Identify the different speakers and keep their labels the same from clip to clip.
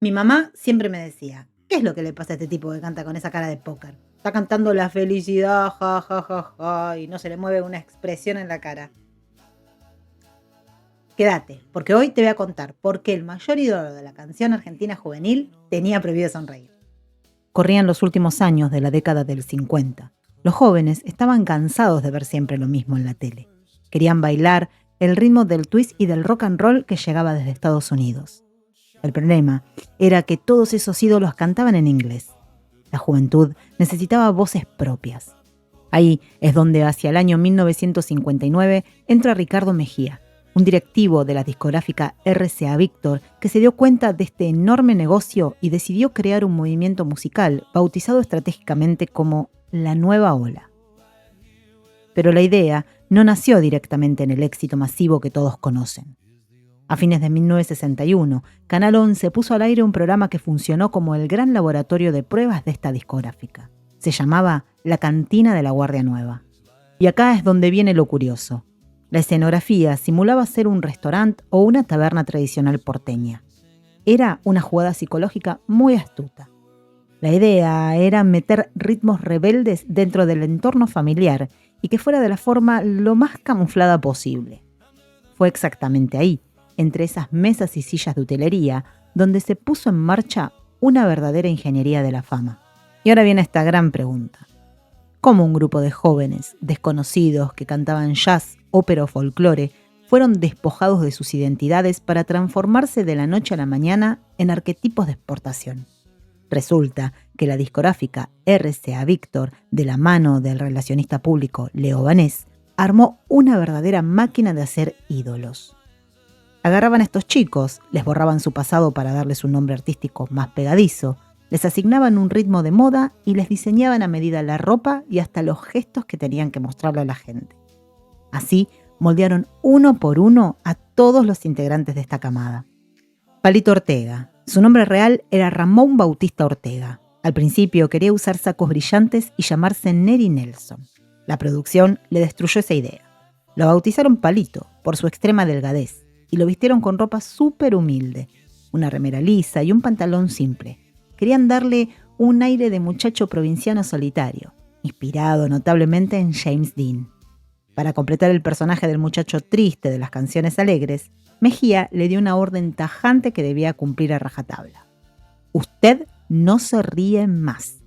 Speaker 1: Mi mamá siempre me decía, ¿qué es lo que le pasa a este tipo que canta con esa cara de póker? Está cantando la felicidad, ja, ja, ja, ja, y no se le mueve una expresión en la cara. Quédate, porque hoy te voy a contar por qué el mayor ídolo de la canción argentina juvenil tenía prohibido sonreír. Corrían los últimos años de la década del 50. Los jóvenes estaban cansados de ver siempre lo mismo en la tele. Querían bailar el ritmo del twist y del rock and roll que llegaba desde Estados Unidos. El problema era que todos esos ídolos cantaban en inglés. La juventud necesitaba voces propias. Ahí es donde hacia el año 1959 entra Ricardo Mejía, un directivo de la discográfica RCA Víctor que se dio cuenta de este enorme negocio y decidió crear un movimiento musical bautizado estratégicamente como La Nueva Ola. Pero la idea no nació directamente en el éxito masivo que todos conocen. A fines de 1961, Canal 11 puso al aire un programa que funcionó como el gran laboratorio de pruebas de esta discográfica. Se llamaba La Cantina de la Guardia Nueva. Y acá es donde viene lo curioso. La escenografía simulaba ser un restaurante o una taberna tradicional porteña. Era una jugada psicológica muy astuta. La idea era meter ritmos rebeldes dentro del entorno familiar y que fuera de la forma lo más camuflada posible. Fue exactamente ahí, entre esas mesas y sillas de utilería, donde se puso en marcha una verdadera ingeniería de la fama. Y ahora viene esta gran pregunta. ¿Cómo un grupo de jóvenes, desconocidos, que cantaban jazz, ópera o folclore, fueron despojados de sus identidades para transformarse de la noche a la mañana en arquetipos de exportación? Resulta que la discográfica RCA Víctor, de la mano del relacionista público Leo Banés, armó una verdadera máquina de hacer ídolos. Agarraban a estos chicos, les borraban su pasado para darles un nombre artístico más pegadizo, les asignaban un ritmo de moda y les diseñaban a medida la ropa y hasta los gestos que tenían que mostrarle a la gente. Así moldearon uno por uno a todos los integrantes de esta camada. Palito Ortega. Su nombre real era Ramón Bautista Ortega. Al principio quería usar sacos brillantes y llamarse Neri Nelson. La producción le destruyó esa idea. Lo bautizaron Palito por su extrema delgadez y lo vistieron con ropa súper humilde, una remera lisa y un pantalón simple. Querían darle un aire de muchacho provinciano solitario, inspirado notablemente en James Dean. Para completar el personaje del muchacho triste de las canciones alegres, Mejía le dio una orden tajante que debía cumplir a rajatabla. Usted no se ríe más.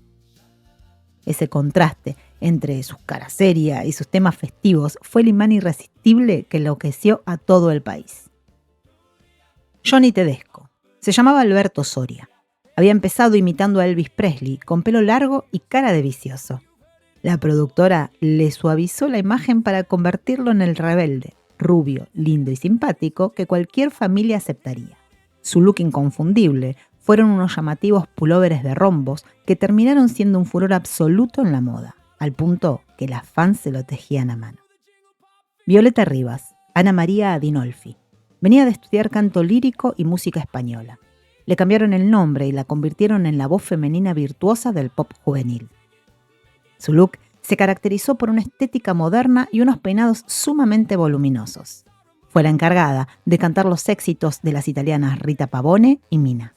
Speaker 1: Ese contraste entre su cara seria y sus temas festivos fue el imán irresistible que enloqueció a todo el país. Johnny Tedesco. Se llamaba Alberto Soria. Había empezado imitando a Elvis Presley, con pelo largo y cara de vicioso. La productora le suavizó la imagen para convertirlo en el rebelde, rubio, lindo y simpático que cualquier familia aceptaría. Su look inconfundible fueron unos llamativos pulóveres de rombos que terminaron siendo un furor absoluto en la moda, al punto que las fans se lo tejían a mano. Violeta Rivas, Ana María Adinolfi. Venía de estudiar canto lírico y música española. Le cambiaron el nombre y la convirtieron en la voz femenina virtuosa del pop juvenil. Su look se caracterizó por una estética moderna y unos peinados sumamente voluminosos. Fue la encargada de cantar los éxitos de las italianas Rita Pavone y Mina.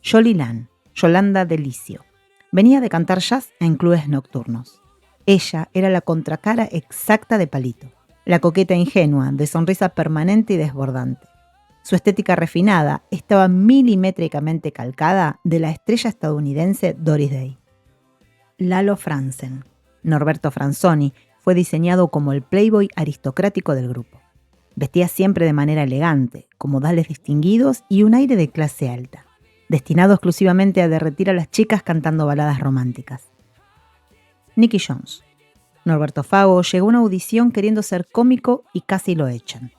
Speaker 1: Yoli Lan, Yolanda Delicio. Venía de cantar jazz en clubes nocturnos. Ella era la contracara exacta de Palito, la coqueta ingenua, de sonrisa permanente y desbordante. Su estética refinada estaba milimétricamente calcada de la estrella estadounidense Doris Day. Lalo Franzen. Norberto Franzoni fue diseñado como el playboy aristocrático del grupo. Vestía siempre de manera elegante, con modales distinguidos y un aire de clase alta, destinado exclusivamente a derretir a las chicas cantando baladas románticas. Nicky Jones. Norberto Fago llegó a una audición queriendo ser cómico y casi lo echan.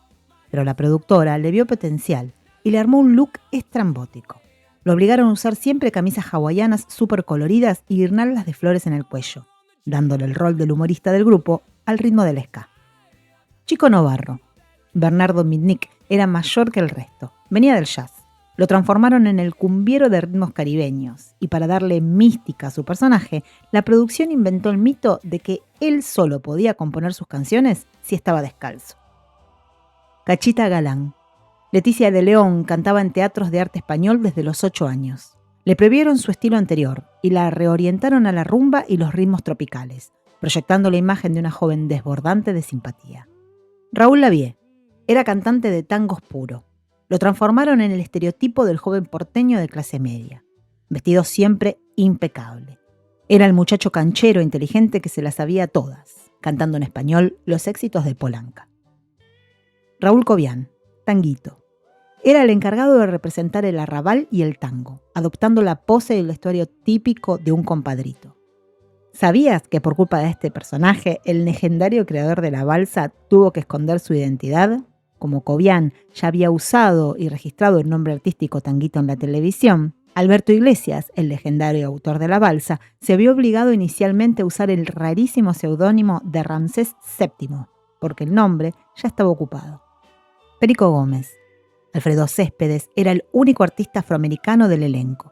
Speaker 1: Pero la productora le vio potencial y le armó un look estrambótico. Lo obligaron a usar siempre camisas hawaianas súper coloridas y guirnaldas de flores en el cuello, dándole el rol del humorista del grupo al ritmo del ska. Chico Novarro. Bernardo Mitnick era mayor que el resto. Venía del jazz. Lo transformaron en el cumbiero de ritmos caribeños y para darle mística a su personaje, la producción inventó el mito de que él solo podía componer sus canciones si estaba descalzo. Cachita Galán. Leticia de León cantaba en teatros de arte español desde los 8 años. Le prohibieron su estilo anterior y la reorientaron a la rumba y los ritmos tropicales, proyectando la imagen de una joven desbordante de simpatía. Raúl Lavie era cantante de tangos puro. Lo transformaron en el estereotipo del joven porteño de clase media, vestido siempre impecable. Era el muchacho canchero inteligente que se las sabía todas, cantando en español los éxitos de Polanca. Raúl Cobián, tanguito. Era el encargado de representar el arrabal y el tango, adoptando la pose y el vestuario típico de un compadrito. ¿Sabías que por culpa de este personaje, el legendario creador de la balsa tuvo que esconder su identidad? Como Cobián ya había usado y registrado el nombre artístico Tanguito en la televisión, Alberto Iglesias, el legendario autor de la balsa, se vio obligado inicialmente a usar el rarísimo seudónimo de Ramsés VII, porque el nombre ya estaba ocupado. Perico Gómez. Alfredo Céspedes era el único artista afroamericano del elenco.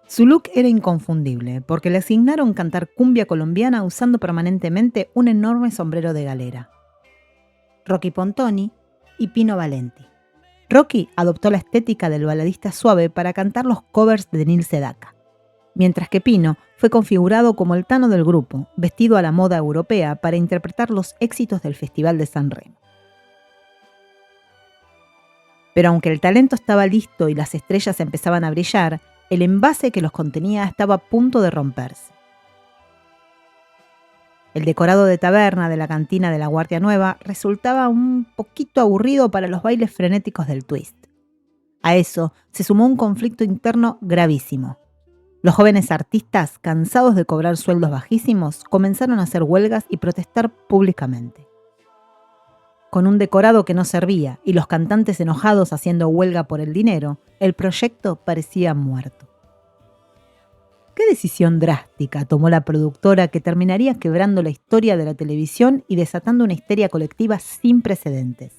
Speaker 1: Su look era inconfundible, porque le asignaron cantar cumbia colombiana usando permanentemente un enorme sombrero de galera. Rocky Pontoni y Pino Valenti. Rocky adoptó la estética del baladista suave para cantar los covers de Neil Sedaka, mientras que Pino fue configurado como el Tano del grupo, vestido a la moda europea para interpretar los éxitos del Festival de San Remo. Pero aunque el talento estaba listo y las estrellas empezaban a brillar, el envase que los contenía estaba a punto de romperse. El decorado de taberna de la cantina de la Guardia Nueva resultaba un poquito aburrido para los bailes frenéticos del twist. A eso se sumó un conflicto interno gravísimo. Los jóvenes artistas, cansados de cobrar sueldos bajísimos, comenzaron a hacer huelgas y protestar públicamente. Con un decorado que no servía y los cantantes enojados haciendo huelga por el dinero, el proyecto parecía muerto. ¿Qué decisión drástica tomó la productora que terminaría quebrando la historia de la televisión y desatando una histeria colectiva sin precedentes?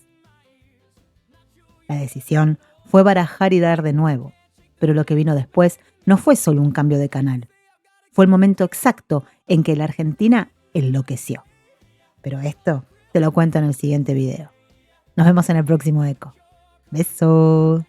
Speaker 1: La decisión fue barajar y dar de nuevo, pero lo que vino después no fue solo un cambio de canal. Fue el momento exacto en que la Argentina enloqueció. Pero esto te lo cuento en el siguiente video. Nos vemos en el próximo Eco. Besos.